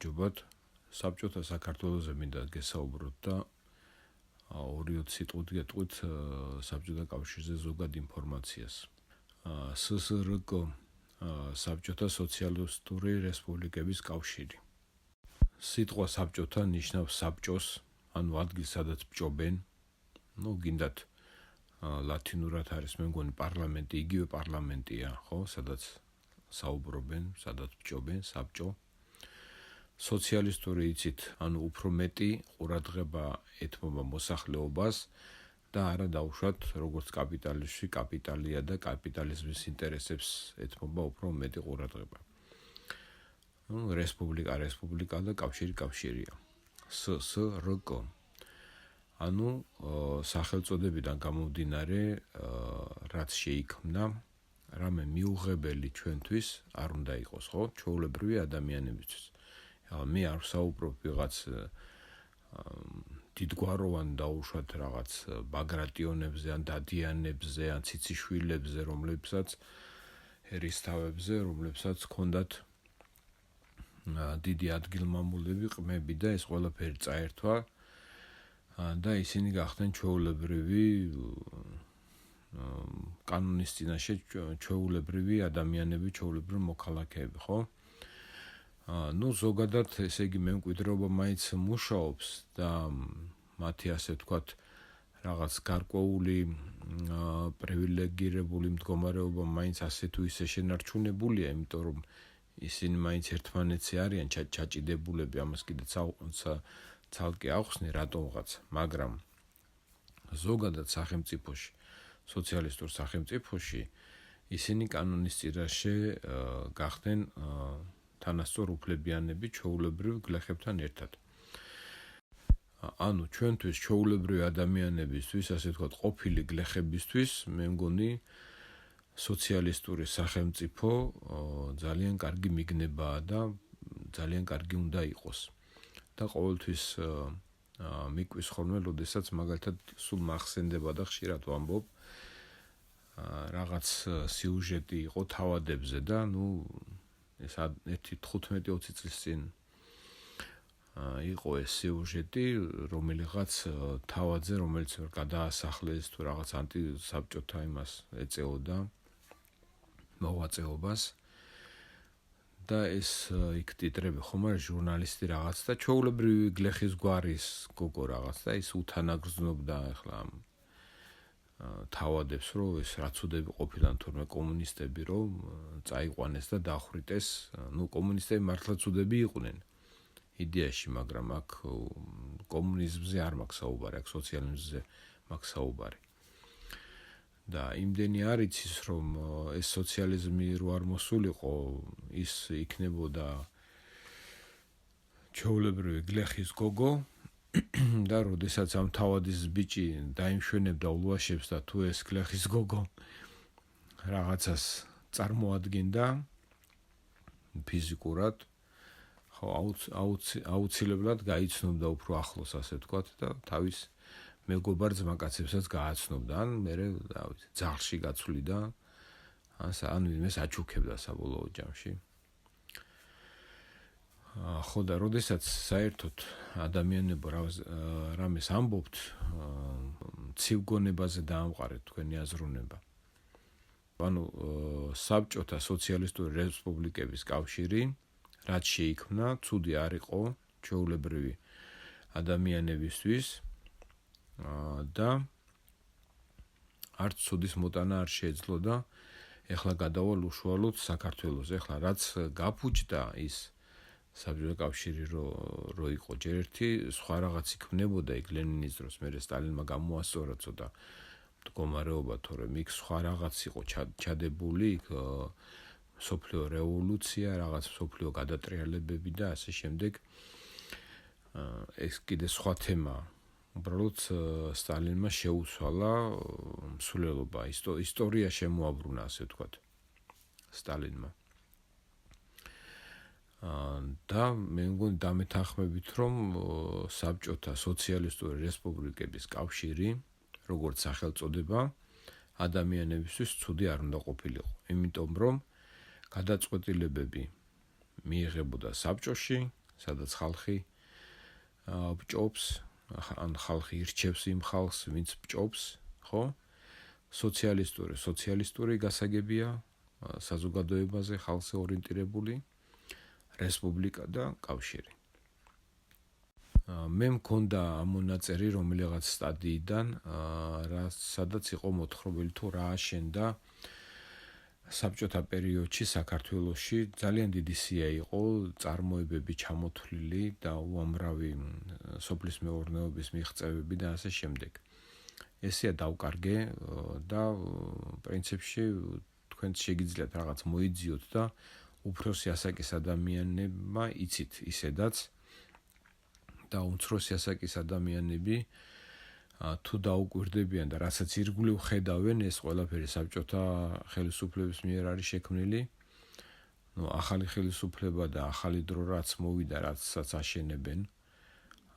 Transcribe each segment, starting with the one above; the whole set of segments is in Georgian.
გამარჯობათ. საბჭოთა საქართველოზე მინდა გესაუბროთ და 2 სიტყვით გეტყვით საბჭოთა კავშირზე ზოგად ინფორმაციას. ССРК საბჭოთა სოციალისტური რესპუბლიკების კავშირი. სიტყვა საბჭოთა ნიშნავს საბჭოს, ანუ ადგილს, სადაც ბჭობენ. გინდათ ლათინურად არის მე მგონი პარლამენტი, იგივე პარლამენტია, ხო, სადაც საუბრობენ, სადაც ბჭობენ, საბჭო. სოციალისტური იცით, ანუ უფრო მეტი ყურადღება ეთმობა მოსახლეობას და არა დაუშვათ, როგორც კაპიტალიზმში, კაპიტალია და კაპიტალიზმის ინტერესებს ეთმობა უფრო მეტი ყურადღება. რესპუბლიკა და კავშირია. ССРК. ანუ სახელწოდებიდან გამომდინარე, რაც შეიქმნა, რამე მიუღებელი ჩვენთვის არ უნდა იყოს, ხო? ჩვეულებრივი ადამიანებისთვის. მე არ ვსაუბრობ ვიღაც დიდგვაროვან დაუშვათ რაღაც ბაგრატიონებზე, ან დადიანებზე, ან ციციშვილებზე, რომლებსაც ერისთავებზე, რომლებსაც ჰქონდათ დიდი ადგილმამულები, ყმები და ეს ყველაფერი წაერთვა და ისინი გახდნენ ჩვეულებრივი კანონის წინაშე ჩვეულებრივი ადამიანები, ჩვეულებრივი მოქალაქეები, ხო? ზოგადად, ესე იგი მემკვიდრეობა მაინც მუშაობს და მათი ასე ვთქვათ რაღაც გარკვეული პრივილეგირებული მდგომარეობა მაინც ასე თუ ისე შენარჩუნებულია, იმიტომ რომ ისინი მაინც ერთმანეთზე არიან ჩაჭიდებულები, ამას კიდე ცალკე ახსნი რატომღაც, მაგრამ ზოგადად სახელმწიფოში, სოციალისტურ სახელმწიფოში ისინი კანონის წინაშე გახდნენ თანასწორ უფლებიანები ჩვეულებრივ გლეხებთან ერთად. ანუ ჩვენთვის ჩვეულებრივი ადამიანებისთვის, ასე ვთქვათ, ყოფილი გლეხებისთვის, მე მგონი სოციალისტური სახელმწიფო ძალიან კარგი მიგნებაა და ძალიან კარგი უნდა იყოს. და ყოველთვის მიკვის ხოლმე, როდესაც მაგალითად სულ მახსენდება და ხშირად ვამბობ რაღაც სიუჟეტი იყო თავადებზე და ეს 15-20 წლის წინ იყო ეს სიუჟეტი, რომელიღაც თავადზე, რომელიც გადაასახლეს თუ რაღაც ანტისაბჭოთა იმას ეწეოდა მოღვაწეობას და ეს იქ ტიტრები ხომ არის ჟურნალისტი რაღაც და ჩვეულებრივი გლეხის გვარის გოგო რაღაც და ის უთანაგრძნობდა ახლა თავადებს, რომ ეს რაცუდები ყოფილან თურმე კომუნისტები, რომ წაიყვანეს და დახვრიტეს. კომუნისტები მართლაც უდები იყვნენ იდეაში, მაგრამ აქ კომუნიზმზე არ მაქვს საუბარი, აქ სოციალიზმზე მაქვს საუბარი. და იმდენი არ იცის, რომ ეს სოციალიზმი რო არ მოსულიყო, ის იქნებოდა ჩვეულებრივი გლეხის გოგო და როდესაც ამ თავადის ბიჭი დაიმშვენებდა ულვაშებს და თუ ეს გლეხის გოგო რაღაცას წარმოადგენდა ფიზიკურად, ხო, აუცილებლად გაიცნობდა უფრო ახლოს, ასე ვთქვათ, და თავის მეგობარ ძმაკაცებსაც გააცნობდა, ან მერე ძაღლში გაცვლიდა, ან ვინმეს აჩუქებდა საბოლოო ჯამში. ხო და როდესაც საერთოდ ადამიანებო რამეს ამბობთ, ცივგონებაზე დაამყარეთ თქვენი აზროვნება. ანუ საბჭოთა სოციალისტური რესპუბლიკების კავშირი, რაც შეიქმნა, ცუდი არ იყო ჩვეულებრივი ადამიანებისთვის და არც ცუდის მოტანა არ შეეძლო და ეხლა გადავალ უშუალოდ საქართველოს. ეხლა რაც გაფუჭდა ის საბჭოთა კავშირი რო იყო ჯერ ერთი სხვა რაღაც იქმნებოდა იქ ლენინის დროს, მერე სტალინმა გამოასწორა ცოტა მდგომარეობა, თორემ იქ სხვა რაღაც იყო ჩადებული, იქ სოფლიო რევოლუცია, რაღაც სოფლიო გადატრიალებები და ასე შემდეგ. ეს კიდე სხვა თემაა. უბრალოდ სტალინმა შეუცვალა მსვლელობა, ისტორია შემოაბრუნა, ასე ვთქვათ, სტალინმა. და მე მგონი დამეთანხმებით, რომ საბჭოთა სოციალისტური რესპუბლიკების კავშირი, როგორც სახელწოდება, ადამიანებისთვის ცუდი არ უნდა ყოფილიყო. იმიტომ რომ გადაწყვეტილებები მიიღებოდა საბჭოში, სადაც ხალხი ბჭობს, ან ხალხი ირჩევს იმ ხალხს, ვინც ბჭობს, ხო? სოციალისტური გასაგებია საზოგადოებაზე ხალხზე ორიენტირებული რესპუბლიკა და კავშირი. მე მქონდა ამონაწერი რომელიღაც სტადიიდან, სადაც იყო მოთხრობილი თუ რა აშენდა საბჭოთა პერიოდში საქართველოში ძალიან დიდი სია იყო წარმოებები ჩამოთვლილი და უამრავი სოფლის მეურნეობის მიღწევები და ასე შემდეგ. ესეა დავკარგე და პრინციპში თქვენ შეგიძლიათ რაღაც მოიძიოთ და უფროსი ასაკის ადამიანებმა იცით ისედაც და უმცროსი ასაკის ადამიანები თუ დაუკვირდებიან და რასაც ირგვლივ ხედავენ, ეს ყველაფერი საბჭოთა ხელისუფლების მიერ არის შექმნილი. ახალი ხელისუფლება და ახალი დრო რაც მოვიდა, რაცაც აშენებენ,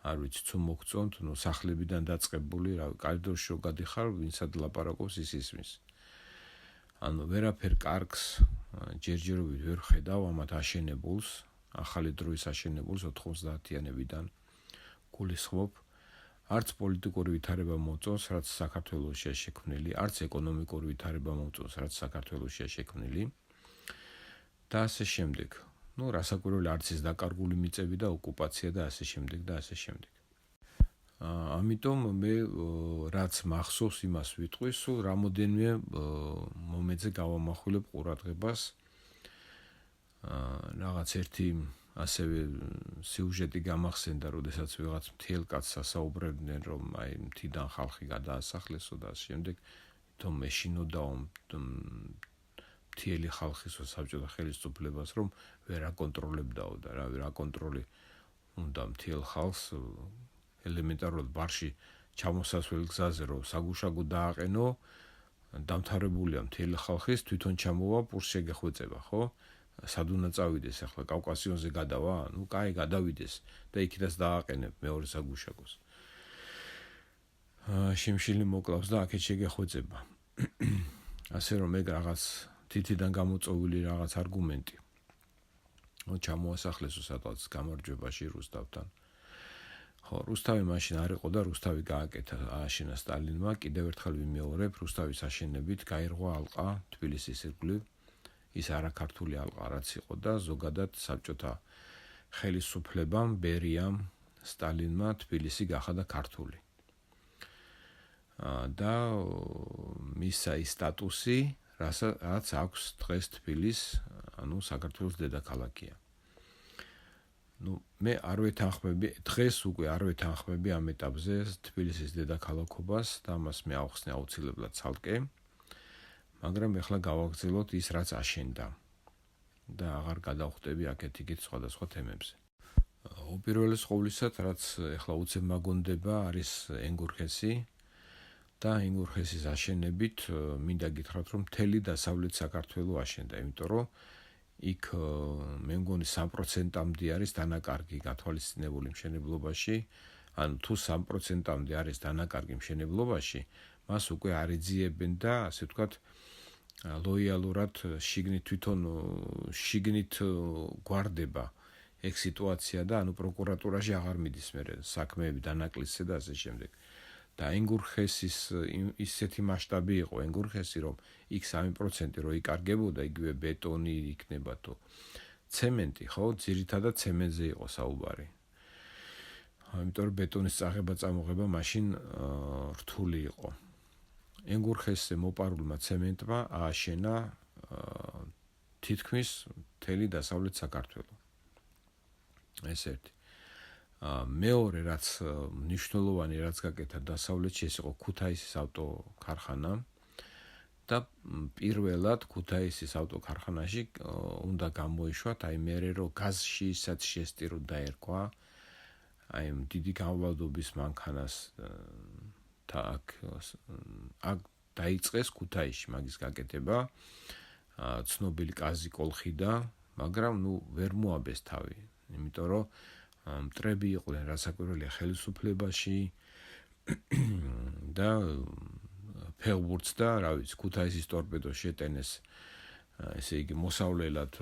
არ ვიცი თუ მოგწონთ, სახლებიდან დაწყებული, კორიდორში რო გადიხარ, ვინცად ლაპარაკობს ის ისმის. ვერაფერ კარგს ჯერჯერობით ვერ ხედავ ამათ აშენებულს, ახალი დროის აშენებულს 90-იანებიდან გულისხმობ. არც პოლიტიკური ვითარება მოწონს, რაც საქართველოშია შექმნილი, არც ეკონომიკური ვითარება მოწონს, რაც საქართველოშია შექმნილი. და ასე შემდეგ. რასაკვირველი არც ის დაკარგული მიწები და ოკუპაცია და ასე შემდეგ და ასე შემდეგ. ამიტომ მე რაც მახსოვს იმას ვიტყვი, სულ რამოდენიმე მომენტზე გავამახვილებ ყურადღებას. რაღაც ერთი ასევე სიუჟეტი გამახსენდა, როდესაც ვიღაც მთიელ კაცს ასაუბრებდნენ, რომ აი მთიდან ხალხი გადაასახლესო და ასე შემდეგ, თვითონ მეშინოდაო მთიელი ხალხის საბჭოთა ხელისუფლებას, რომ ვერ აკონტროლებდაო და რა ვერ აკონტროლი უნდა მთიელ ხალხს ელემენტარულად ბარში ჩამოსასვლელ გზაზე რომ საგუშაგო დააყენო, დამთავრებულია მთიელი ხალხის, თვითონ ჩამოვა პურს შეგეხვეწება, ხო? სად უნდა წავიდეს ახლა კავკასიონზე გადავა? კაი გადავიდეს და იქიდაც დააყენებ მეორე საგუშაგოს. შიმშილი მოკლავს და აქეთ შეგეხვეწება. ასე რომ ეგ რაღაც თითიდან გამოწოვილი რაღაც არგუმენტი. ჩამოასახლესო სადღაც გამარჯვებაში რუსთავთან. ხო, რუსთავი მაშინ არ იყო და რუსთავი გააკეთა, ააშენა სტალინმა, კიდევ ერთხელ ვიმეორებ, რუსთავის აშენებით გაირღვა ალყა თბილისის ირგვლივ. ის არაქართული ალყა რაც იყო და ზოგადად საბჭოთა ხელისუფლებამ, ბერიამ, სტალინმა თბილისი გახადა ქართული. და მისცა ის სტატუსი, რაც აქვს დღეს თბილის, ანუ საქართველოს დედაქალაქია. მე არ ვეთანხმები, დღეს უკვე არ ვეთანხმები ამ ეტაპზე თბილისის დედაქალაქობას და ამას მე ავხსნე აუცილებლად ცალკე. მაგრამ ეხლა გავაგრძელოთ ის, რაც აშენდა და აღარ გადავხვდები აქეთ-იქით სხვადასხვა თემებზე. უპირველეს ყოვლისა, რაც ეხლა უცებ მაგონდება, არის ენგურხესი და ენგურხესის აშენებით მინდა გითხრათ, რომ მთელი დასავლეთ საქართველო აშენდა, იმიტომ რომ იქ მე მგონი 3%-მდე არის დანაკარგი გათვალისწინებული მშენებლობაში, ანუ თუ 3%-მდე არის დანაკარგი მშენებლობაში, მას უკვე არ ეძიებენ და ასე ვთქვათ ლოიალურად შიგნით გვარდება ეგ სიტუაცია და ანუ პროკურატურაში აღარ მიდის მე საქმეები დანაკლისზე და ასე შემდეგ. და ენგურხესის ისეთი მასშტაბი იყო ენგურხესი, რომ იქ 3% რო იკარგებოდა, იგივე ბეტონი იქნება თუ ცემენტი, ხო, ძირითადად ცემენტზე იყო საუბარი. იმიტომ რომ ბეტონის წაღება-წამოღება მაშინ რთული იყო. ენგურხესზე მოპარულმა ცემენტმა ააშენა თითქმის მთელი დასავლეთ საქართველო. ეს ერთი. მეორე რაც მნიშვნელოვანი რაც გაკეთა დასავლეთში, ეს იყო ქუთაისის ავტოქარხანა და პირველად ქუთაისის ავტოქარხანაში უნდა გამოიშვათ, აი მერე რომ გაზში ისაც შესტირო დაერქვა, აი დიდი გამვალდობის მანქანას და აქ დაიწყეს ქუთაისში მაგის გაკეთება, ცნობილი კაზი კოლხიდა, მაგრამ ვერ მოაბეს თავი, იმიტომ რომ მტრები იყვნენ რასაკვირველია ხელისუფლებაში და ფეხბურთს და რა ვიცი ქუთაისის ტორპედოს შეტენეს ესე იგი მოსავლელად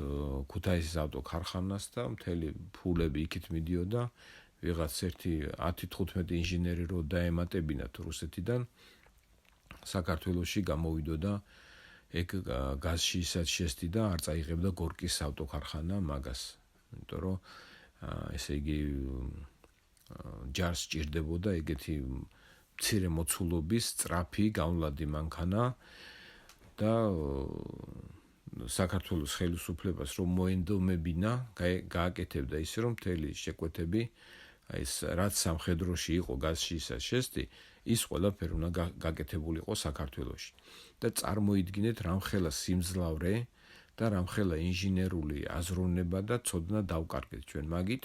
ქუთაისის ავტოქარხანას და მთელი ფულები იქით მიდიოდა ვიღაც ერთი 10-15 ინჟინერი რო დაემატებინათ რუსეთიდან საქართველოში გამოვიდოდა ეგ გაზში ისაც შესდი და არ წაიღებდა გორკის ავტოქარხანა მაგას იმიტომ რომ ესე იგი ჯარს ჭირდებოდა ეგეთი მცირე მოცულობის სწრაფი გამვლადი მანქანა და საქართველოს ხელისუფლებას რომ მოენდომებინა გააკეთებდა ისე რომ მთელი შეკვეთები აი ეს რაც სამხედროში იყო გაზში ისაც შესდი ის ყველაფერი უნდა გაკეთებულიყო საქართველოში და წარმოიდგინეთ რამხელა სიმძლავრე და რამხელა ინჟინერული აზროვნება და ცოდნა დავკარგეთ ჩვენ მაგით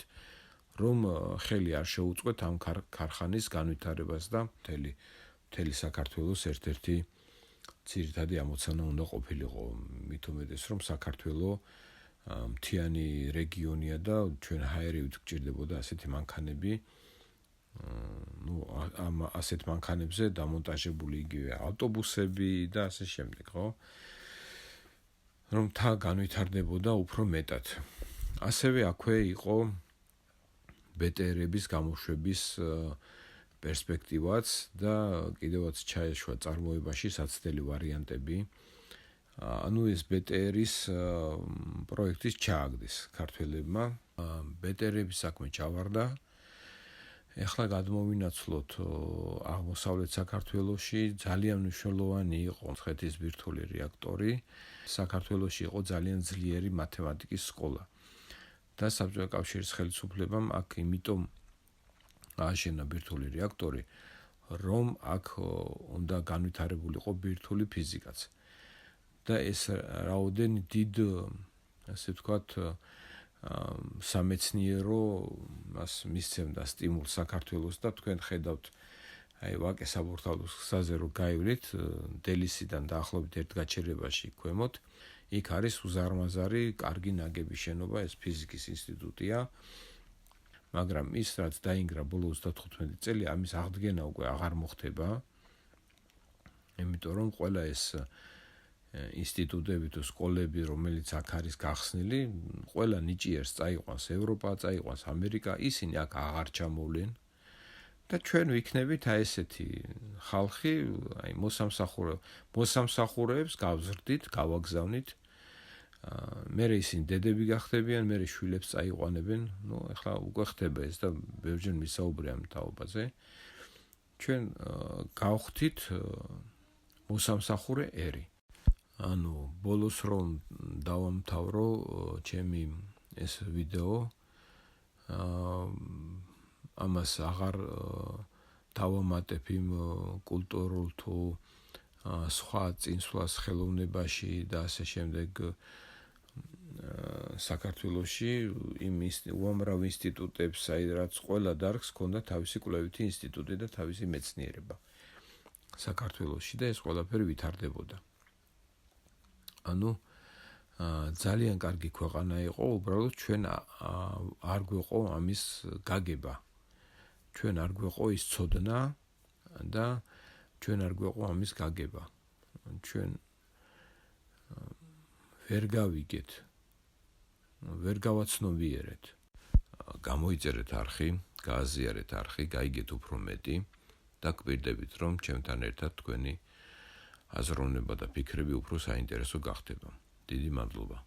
რომ ხელი არ შეუწყვეთ ამ ქარხანის განვითარებას და მთელი საქართველოს ერთ-ერთი ძირითადი ამოცანა უნდა ყოფილიყო მით უმეტეს რომ საქართველო მთიანი რეგიონია და ჩვენ ჰაერივით გჭირდებოდა ასეთი მანქანები ამ ასეთ მანქანებზე დამონტაჟებული იგივე ავტობუსები და ასე შემდეგ ხო რომ თა განვითარდებოდა უფრო მეტად ასევე აქვე იყო ბეტერების გამოშვების პერსპექტივაც და კიდევაც ჩაეშვა წარმოებაში საცდელი ვარიანტები ანუ ეს ბეტერის პროექტის ჩააგდეს ქართველებმა ბეტერების საქმე ჩავარდა ეხლა გადმოვინაცვლოთ აღმოსავლეთ საქართველოში ძალიან მნიშვნელოვანი იყო მცხეთის ბირთვული რეაქტორი საქართველოში იყო ძალიან ძლიერი მათემატიკის სკოლა და საბჭოთა კავშირის ხელისუფლებამ აქ იმიტომ ააშენა ბირთვული რეაქტორი რომ აქ უნდა განვითარებულიყო ბირთვული ფიზიკაც და ეს რაოდენი დიდ ასე ვთქვათ სამეცნიერო მას მისცემდა სტიმულს საქართველოს და თქვენ ხედავთ აი ვაკე საბურთალოს გზაზე რო გაივლით დელისიდან დაახლოებით ერთ გაჩერებაში ქვემოთ იქ არის უზარმაზარი კარგი ნაგები შენობა ეს ფიზიკის ინსტიტუტია მაგრამ ის რაც დაინგრა ბოლო 35 წელი ამის აღდგენა უკვე აღარ მოხდება იმიტომ რომ ყველა ეს ინსტიტუტები თუ სკოლები რომელიც აქ არის გახსნილი ყველა ნიჭიერს წაიყვანს ევროპა წაიყვანს ამერიკა ისინი აქ აღარ ჩამოვლენ და ჩვენ ვიქნებით აი ესეთი ხალხი აი მოსამსახურეებს გავზრდით გავაგზავნით მერე ისინი დედები გახდებიან მერე შვილებს წაიყვანებენ ნუ ახლა უკვე ხდება ეს და ბევრჯერ მისაუბრე ამ თაობაზე ჩვენ გავხდით მოსამსახურე ერი ანუ ბოლოს რომ დავამთავრო ჩემი ეს ვიდეო ამას აღარ დავამატებ იმ კულტურულ თუ სხვა წინსვლას ხელოვნებაში და ასე შემდეგ საქართველოში იმ უამრავ ინსტიტუტებს საიდანაც ყველა დარგს ჰქონდა თავისი კვლევითი ინსტიტუტი და თავისი მეცნიერება საქართველოში და ეს ყველაფერი ვითარდებოდა ანუ ძალიან კარგი ქვეყანა იყო უბრალოდ ჩვენ არ გვეყო ამის გაგება ჩვენ არ გვეყო ის ცოდნა და ჩვენ არ გვეყო ამის გაგება ჩვენ ვერ გავიგეთ ვერ გავაცნობიერეთ გამოიწერეთ არხი გააზიარეთ არხი გაიგეთ უფრო მეტი და გვირდებით რომ ჩემთან ერთად თქვენი აზროვნება და ფიქრები უფრო საინტერესო გახდება დიდი მადლობა